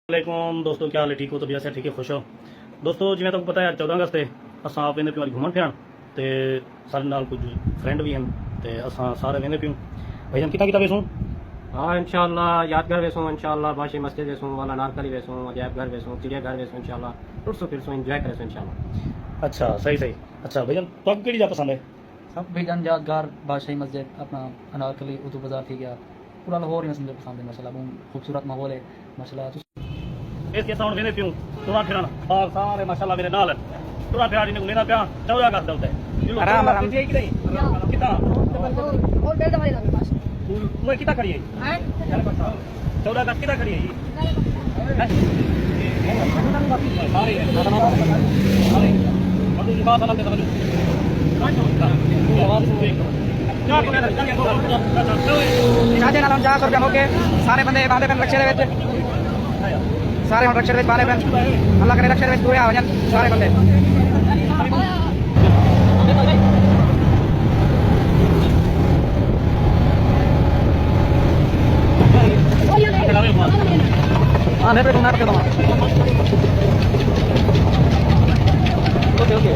वालेकुम दोस्तों, क्या हाल है? ठीक हो? तबीयत से ठीक है? खुश हो? दोस्तों जिवें तुमको पता है 14 अगस्त है। असां आप वेंदे पियूं घूमन फिरन ते सारे नाल कुछ फ्रेंड भी हैं ते असां सारे वेंदे पियूं भाई हम किता वेसूं। हाँ इंशाल्लाह यादगार वेसूं इंशाल्लाह बाशी मस्जिद वेसूं वाला नारकली वेसूं अजायब घर वेसूं चिड़िया घर वेसूं इंशाल्लाह टुरसो फिरसो एंजॉय करेसो इंशाल्लाह। अच्छा सही सही। अच्छा भैया तो आपको केड़ी जा पसंद है? सब भाईजान यादगार बादशाही मस्जिद अपना अनारकली उर्दू बाजार थी गया पूरा लाहौर में समझो पसंद है माशाल्लाह। बहुत खूबसूरत माहौल है माशाल्लाह। इसके साउंड वेंदे पियूं टुरा फिरन और सारे माशाल्लाह मेरे नाल टुरा फिरा ने लेना पिया 14 अगस्त दे आराम आराम ठीक नहीं किता और बेल्ट हमारे साथ पास मैं किता खड़ी है हैं 14 अगस्त किता खड़ी है शादी नाल जा कर के सारे बंदे बांधे पन रक्षे दे विच सारे हम रक्षे दे विच बांधे पन अल्लाह करे रक्षे दे विच पूरे आ जान सारे बंदे। हाँ मैं पे नाटक करता हूँ। ओके ओके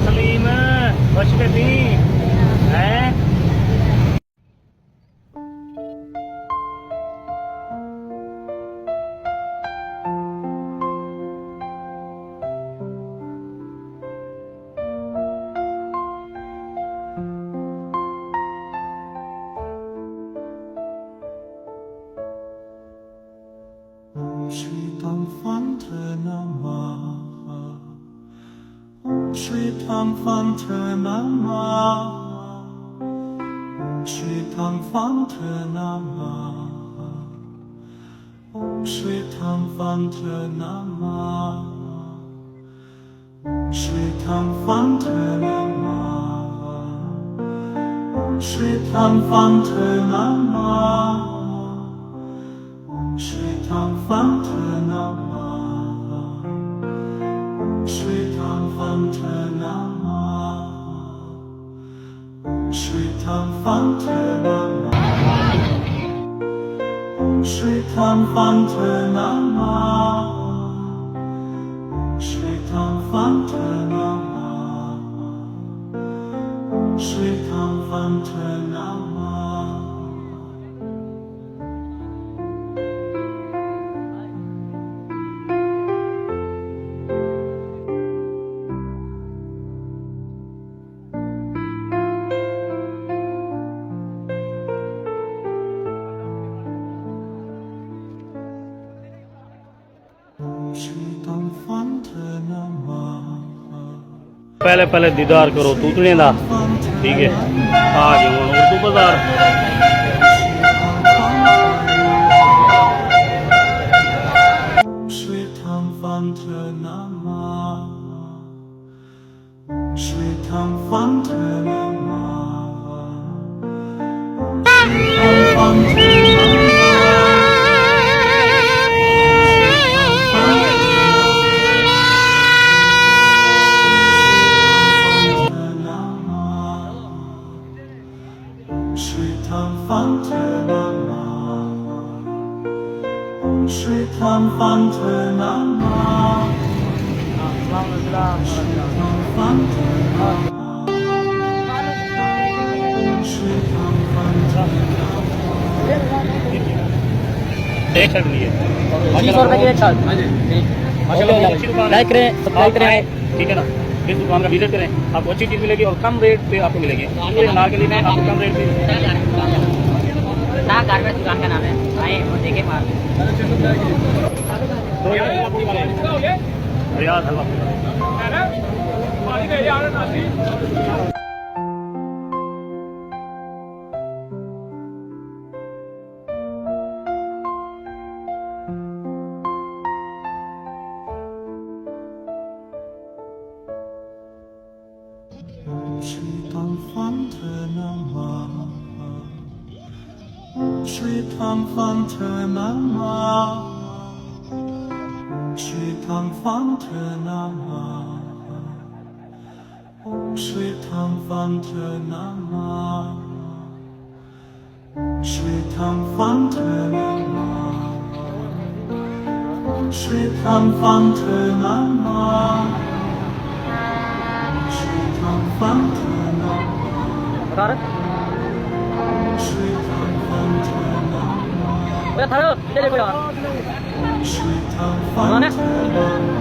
सलीम बच पे थी हैं। Shri Tam Phante Namah Om Shri Tam Phante Namah Om Shri Tam Phante Namah Om Shri Tam Phante Namah Om Shri Tam Phante Namah Om Shri Tam Phante Namah Shri Tam Phante Namah Om Shri Tam Phante Namah Om Shri Tam Phante Namah Om Shri Tam Phante Namah Om Shri Tam Phante Namah Om Shri Tam Phante Namah पहले पहले दीदार करो तूतने दा ठीक है आ जाओ उर्दू बाजार। Shri Tam Phante Namah Shri Tam Phante Namah Shri Tam Phante Shri Tam Phante Namah Shri Tam Phante Namah Shri Tam Phante Namah Shri Tam Phante एक शर्ट लिए 300 रुपए की एक साथ लाइक करें सब्सक्राइब करें ठीक है ना। इस दुकान का विजिट करें, आपको अच्छी चीज़ मिलेगी और कम रेट पे आपको मिलेगी। पूरे नार के लिए आपको कम रेट पे गारमेंट दुकान का नाम है आए और देखे मार रियाज हलवा Shri Tam Phante Namahช่วยทำฝันเธอนามาช่วยทำฝันเธอนามาช่วยทำฝันเธอนามาช่วยทำฝันเธอนามาช่วยทำฝันเธอนามาช่วยทำฝันเธอนามา Taruh.ช่วยทำฝันเธอนามา Udah taruh. Jadi gue. ช่วยทำฝันเธอนามา